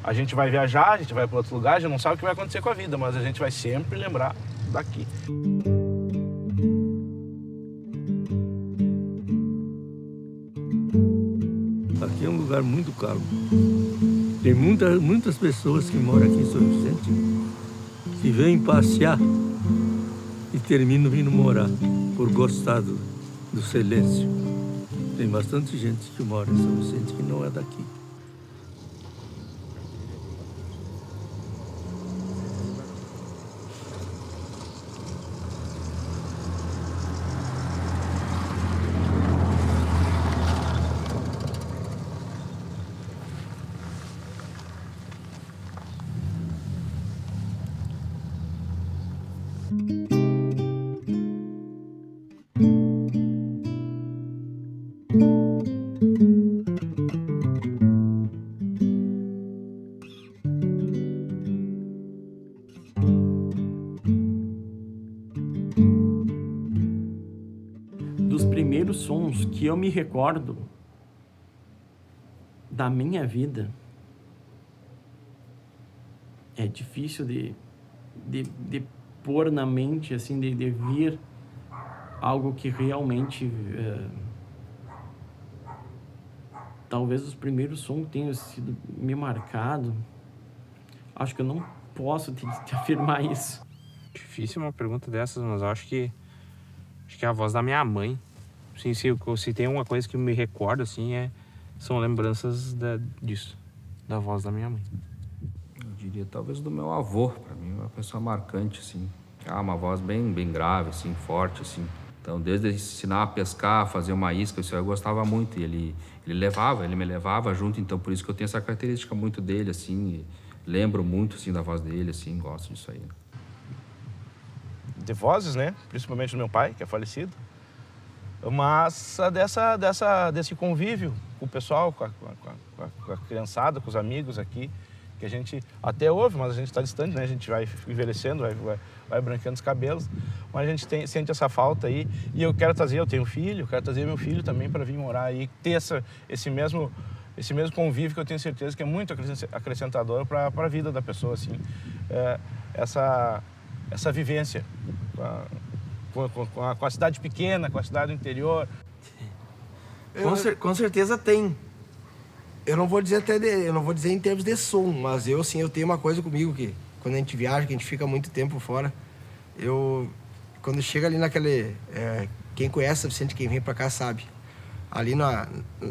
A gente vai viajar, a gente vai para outro lugar, a gente não sabe o que vai acontecer com a vida, mas a gente vai sempre lembrar daqui. Aqui é um lugar muito calmo. Tem muitas pessoas que moram aqui em São Vicente que vêm passear e terminam vindo morar por gostar do silêncio. Tem bastante gente que mora em São Vicente que não é daqui. Dos primeiros sons que eu me recordo da minha vida, é difícil de pôr na mente, assim, de vir algo que realmente... talvez os primeiros sons tenham sido me marcado. Acho que eu não posso te afirmar isso. Difícil uma pergunta dessas, mas eu acho que é a voz da minha mãe. Sim, se tem uma coisa que me recorda, assim, são lembranças disso, da voz da minha mãe. Eu diria talvez do meu avô, para mim, uma pessoa marcante, assim. Uma voz bem grave, assim, forte, assim. Então, desde ensinar a pescar, fazer uma isca, isso eu gostava muito. E ele me levava junto, então por isso que eu tenho essa característica muito dele, assim. Lembro muito, assim, da voz dele, assim, gosto disso aí. De vozes, né? Principalmente do meu pai, que é falecido. Mas desse convívio com o pessoal, com a criançada, com os amigos aqui, que a gente até ouve, mas a gente está distante, né? A gente vai envelhecendo, vai branqueando os cabelos, mas a gente sente essa falta aí. E eu tenho filho, quero trazer meu filho também para vir morar aí, ter esse mesmo convívio que eu tenho certeza que é muito acrescentador para a vida da pessoa, assim. Essa vivência com a cidade pequena, com a cidade do interior. Com certeza tem. Eu não vou dizer em termos de som, mas eu tenho uma coisa comigo que quando a gente viaja, que a gente fica muito tempo fora, quando chega ali quem conhece São Vicente, quem vem pra cá sabe, ali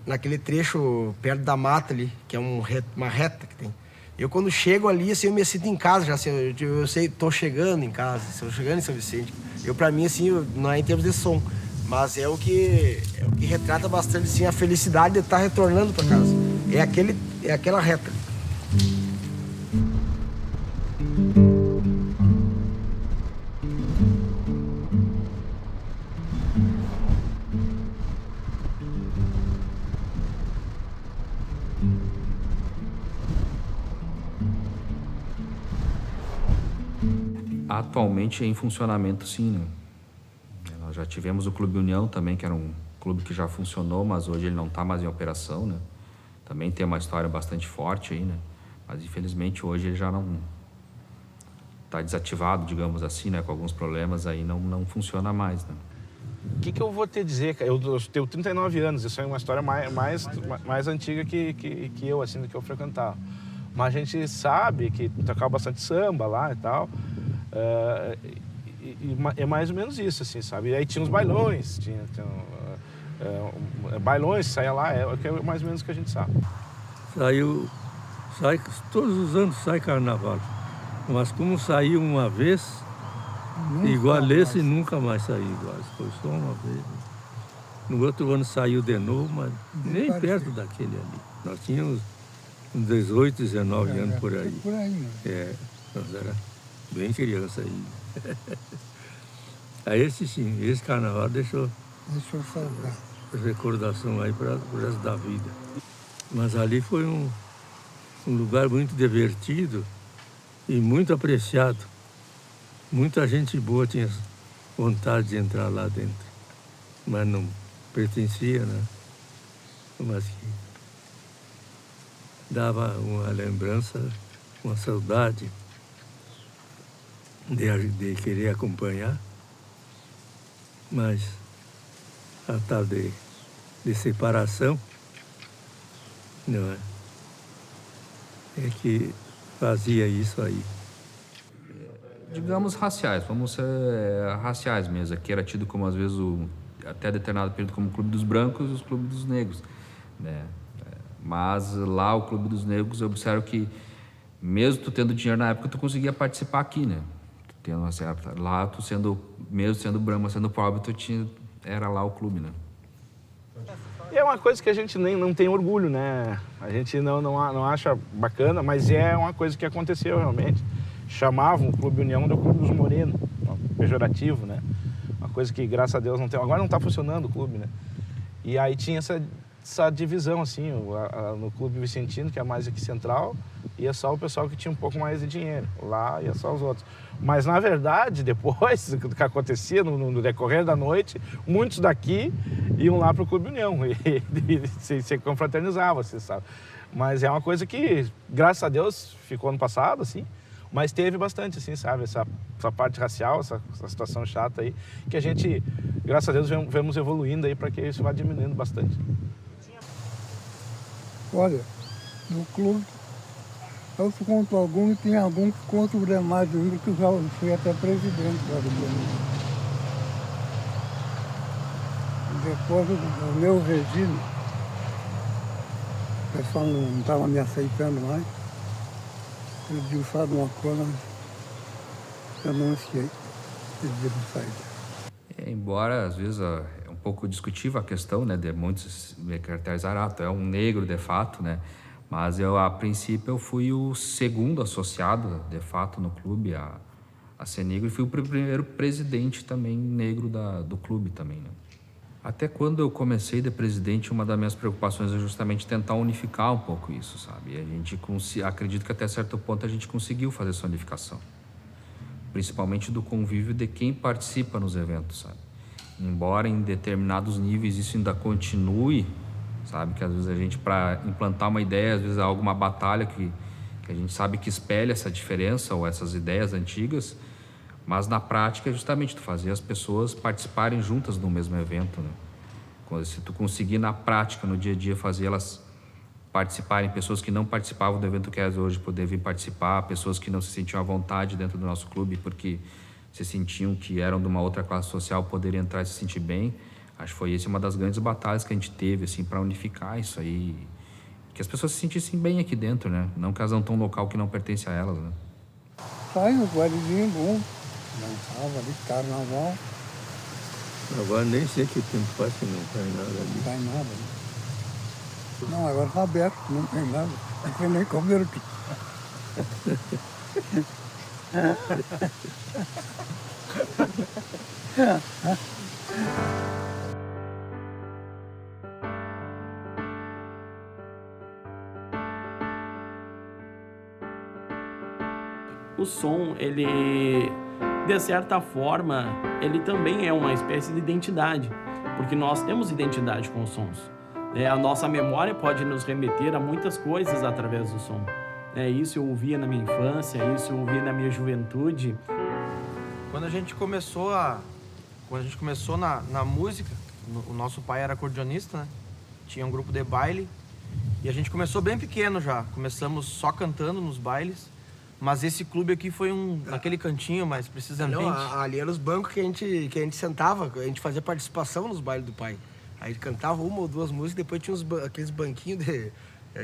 naquele trecho perto da mata ali, que é uma reta que tem. Eu quando chego ali, assim, eu me sinto em casa já, assim, eu sei, tô chegando em casa, estou chegando em São Vicente. Pra mim, assim, não é em termos de som, mas é o que retrata bastante, assim, a felicidade de estar retornando para casa. É aquela reta. Atualmente é em funcionamento, sim, né? Nós já tivemos o Clube União também, que era um clube que já funcionou, mas hoje ele não está mais em operação, né? Também tem uma história bastante forte aí, né? Mas infelizmente hoje ele já não está desativado, digamos assim, né? Com alguns problemas aí, não funciona mais, né? O que eu vou te dizer, cara? Eu tenho 39 anos, isso é uma história mais antiga que eu, assim, do que eu frequentava. Mas a gente sabe que tocava bastante samba lá e tal. É mais ou menos isso, assim, sabe? E aí tinha os bailões, bailões, saia lá, é mais ou menos o que a gente sabe. Todos os anos sai carnaval. Mas como saiu uma vez, igual esse, nunca mais saiu igual. Foi só uma vez. No outro ano saiu de novo, mas nem perto daquele ali. Nós tínhamos 18, 19 anos por aí. Por aí, né? Nós era bem criança aí. Aí esse carnaval deixou saudade. recordação aí para o resto da vida. Mas ali foi um lugar muito divertido e muito apreciado. Muita gente boa tinha vontade de entrar lá dentro, mas não pertencia, né? Mas dava uma lembrança, uma saudade de querer acompanhar, mas a tal de separação, não é? É que fazia isso aí. Digamos raciais, vamos ser raciais mesmo. Aqui era tido como, às vezes, até determinado período, como o Clube dos Brancos e os Clubes dos Negros, né? Mas lá, o Clube dos Negros, eu observo que, mesmo tu tendo dinheiro na época, tu conseguia participar aqui, né? Lá, mesmo sendo branco, sendo pobre, era lá o clube, né? E é uma coisa que a gente nem não tem orgulho, né? A gente não acha bacana, mas é uma coisa que aconteceu realmente. Chamavam o Clube União de Clube dos Morenos, pejorativo, né? Uma coisa que, graças a Deus, não tem. Agora não está funcionando o clube, né? E aí tinha essa divisão, assim, no Clube Vicentino, que é mais aqui central, ia só o pessoal que tinha um pouco mais de dinheiro. Lá ia só os outros. Mas, na verdade, depois do que acontecia no decorrer da noite, muitos daqui iam lá para o Clube União e se confraternizavam, assim, sabe? Mas é uma coisa que, graças a Deus, ficou ano passado, assim, mas teve bastante, assim, sabe? Essa parte racial, essa situação chata aí, que a gente, graças a Deus, vemos evoluindo aí para que isso vá diminuindo bastante. Olha, no clube, eu te conto algum e tem algum que conto demais ainda, que eu já fui até presidente do clube. Depois do meu regime, o pessoal não estava me aceitando mais. Eu digo, sabe uma coisa, eu não sei, eu devo sair. Embora, às vezes, é um pouco discutível a questão, né, de muitos me caracterizar, tu é um negro de fato, né, mas a princípio, eu fui o segundo associado, de fato, no clube a ser negro, e fui o primeiro presidente também negro do clube também, né. Até quando eu comecei de presidente, uma das minhas preocupações é justamente tentar unificar um pouco isso, sabe? E a gente acredito que até certo ponto a gente conseguiu fazer essa unificação. Principalmente do convívio de quem participa nos eventos, sabe? Embora em determinados níveis isso ainda continue, sabe? Que às vezes a gente, para implantar uma ideia, às vezes há alguma batalha que a gente sabe que espelha essa diferença ou essas ideias antigas, mas na prática é justamente tu fazer as pessoas participarem juntas do mesmo evento, né? Se tu conseguir na prática, no dia a dia, fazer elas participarem, pessoas que não participavam do evento que é hoje poder vir participar, pessoas que não se sentiam à vontade dentro do nosso clube porque se sentiam que eram de uma outra classe social, poderem entrar e se sentir bem. Acho que foi essa uma das grandes batalhas que a gente teve, assim, para unificar isso aí, que as pessoas se sentissem bem aqui dentro, né? Não que elas não estão num local que não pertence a elas, né? Sai no bailezinho bom, dançava ali, carnaval. Agora nem sei que tempo faz que não faz nada ali. Não faz nada, né? Não, agora está aberto, não tem nada. Não tem nem comer aqui. O som, ele, de certa forma, ele também é uma espécie de identidade, porque nós temos identidade com os sons. A nossa memória pode nos remeter a muitas coisas através do som. Isso eu ouvia na minha infância, isso eu ouvia na minha juventude. Quando a gente começou na música, o nosso pai era acordeonista, né? Tinha um grupo de baile e a gente começou bem pequeno já. Começamos só cantando nos bailes, mas esse clube aqui foi naquele cantinho mais precisamente. Não, ali eram os bancos que a gente sentava, a gente fazia participação nos bailes do pai. Aí cantava uma ou duas músicas, depois tinha aqueles banquinhos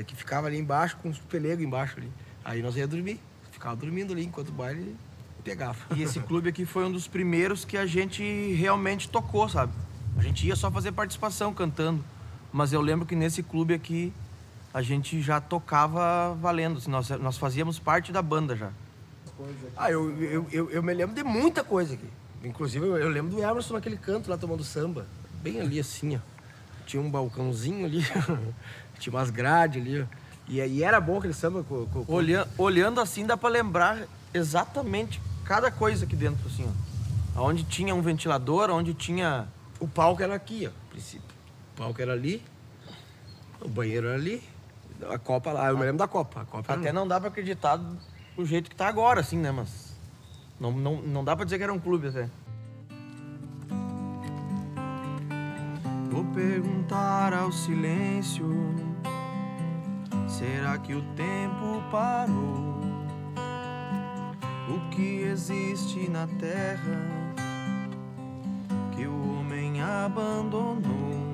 que ficava ali embaixo, com os pelegos embaixo ali. Aí nós ia dormir, ficava dormindo ali enquanto o baile pegava. E esse clube aqui foi um dos primeiros que a gente realmente tocou, sabe? A gente ia só fazer participação cantando, mas eu lembro que nesse clube aqui a gente já tocava valendo, assim, nós fazíamos parte da banda já. Eu me lembro de muita coisa aqui. Inclusive eu lembro do Emerson naquele canto lá tomando samba, bem ali assim, ó. Tinha um balcãozinho ali, tinha umas grades ali, ó. E era bom aquele samba. Olhando assim dá pra lembrar exatamente cada coisa aqui dentro, assim, ó. Onde tinha um ventilador, onde tinha... O palco era aqui, ó, a princípio. O palco era ali, o banheiro era ali, A Copa lá, eu me lembro da Copa. A Copa Até não dá pra acreditar do jeito que tá agora, assim, né? Mas não dá pra dizer que era um clube até. Vou perguntar ao silêncio: será que o tempo parou? O que existe na terra que o homem abandonou?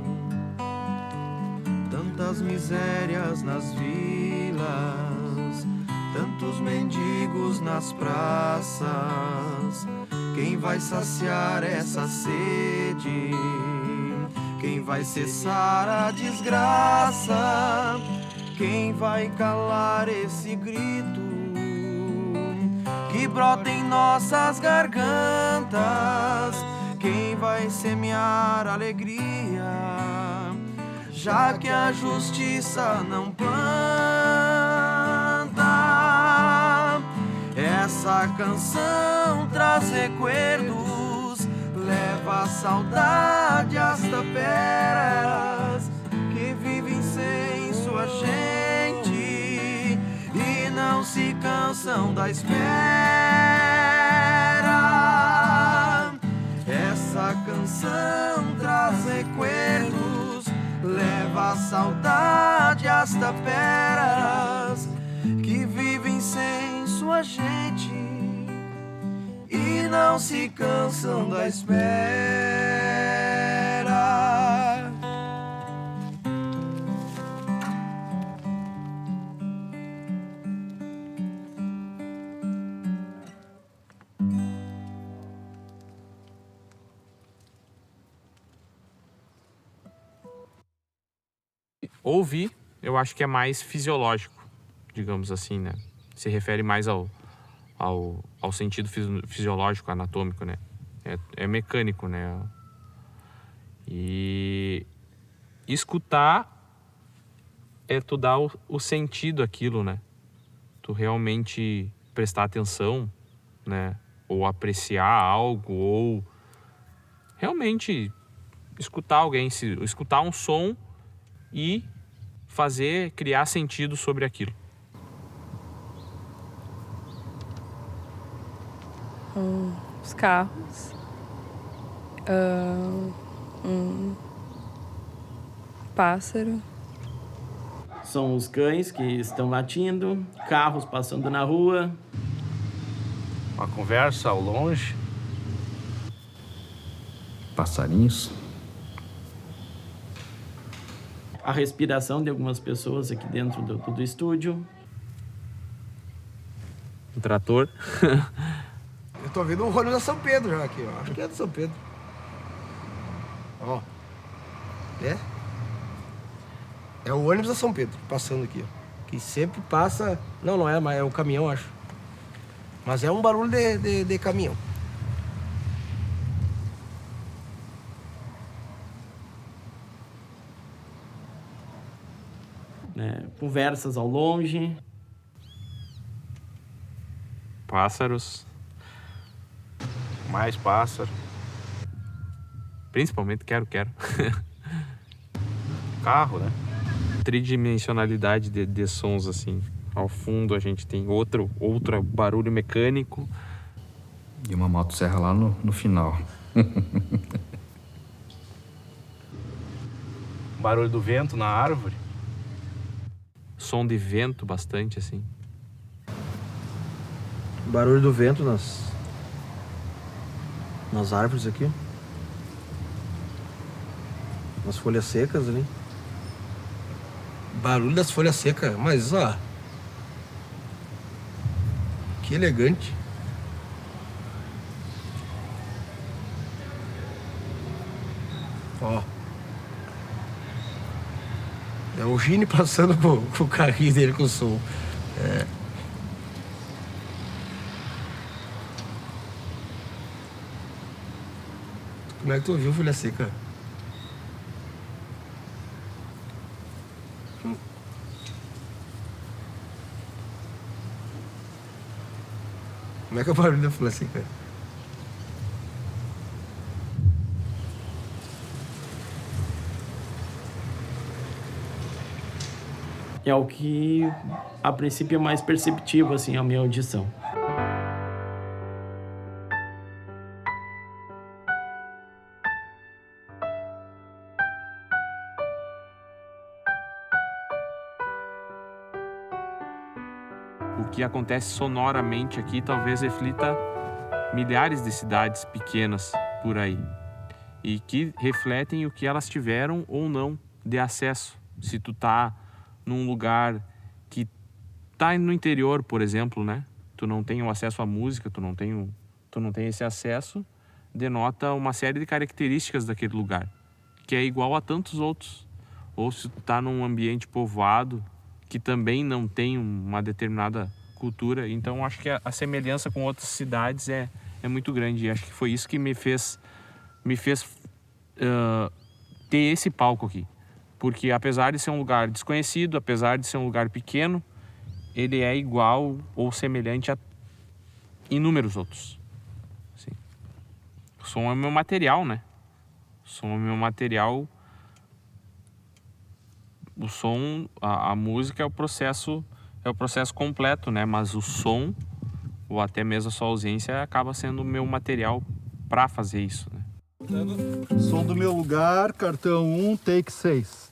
Tantas misérias nas vilas, tantos mendigos nas praças. Quem vai saciar essa sede? Quem vai cessar a desgraça? Quem vai calar esse grito que brota em nossas gargantas? Quem vai semear alegria, já que a justiça não planta? Essa canção traz recuerdos, leva a saudade às taperas que vivem sem sua gente e não se cansam da espera. Essa canção traz recuerdos, leva a saudade às taperas que vivem sem sua gente e não se cansam da espera. Ouvir, eu acho que é mais fisiológico, digamos assim, né? Se refere mais ao sentido fisiológico, anatômico, né? É mecânico, né? E escutar é tu dar o sentido àquilo, né? Tu realmente prestar atenção, né? Ou apreciar algo, ou realmente escutar alguém, escutar um som e criar sentido sobre aquilo. Os carros, pássaro. São os cães que estão latindo, carros passando na rua. Uma conversa ao longe. Passarinhos. A respiração de algumas pessoas aqui dentro do estúdio. Um trator. Eu tô vendo o ônibus da São Pedro já aqui, ó. Acho que é do São Pedro. Ó. É o ônibus da São Pedro passando aqui, ó. Que sempre passa... Não é, mas é o caminhão, acho. Mas é um barulho de caminhão. Conversas ao longe. Pássaros. Mais pássaro. Principalmente quero. Carro, né? Tridimensionalidade de sons, assim. Ao fundo a gente tem outro barulho mecânico. E uma motosserra lá no final. Barulho do vento na árvore. Som de vento bastante, assim. Barulho do vento nas árvores aqui. Nas folhas secas ali. Barulho das folhas secas, mas ó. Que elegante. Ó. É o Gini passando com o carrinho dele com o som. Como é que tu ouviu folha seca? Como é que é o barulho da folha seca? é o que a princípio é mais perceptivo, assim, a minha audição. O que acontece sonoramente aqui talvez reflita milhares de cidades pequenas por aí e que refletem o que elas tiveram ou não de acesso. Se tu tá num lugar que tá no interior, por exemplo, né? Tu não tem o acesso à música, tu não tem esse acesso, denota uma série de características daquele lugar, que é igual a tantos outros. Ou se tu tá num ambiente povoado, que também não tem uma determinada cultura. Então, acho que a semelhança com outras cidades é muito grande. E acho que foi isso que me fez ter esse palco aqui. Porque apesar de ser um lugar desconhecido, apesar de ser um lugar pequeno, ele é igual ou semelhante a inúmeros outros. Assim. O som é o meu material, né? O som é o meu material. O som, a música é o processo completo, né? Mas o som, ou até mesmo a sua ausência, acaba sendo o meu material para fazer isso, né? Som do meu lugar, cartão 1, take 6.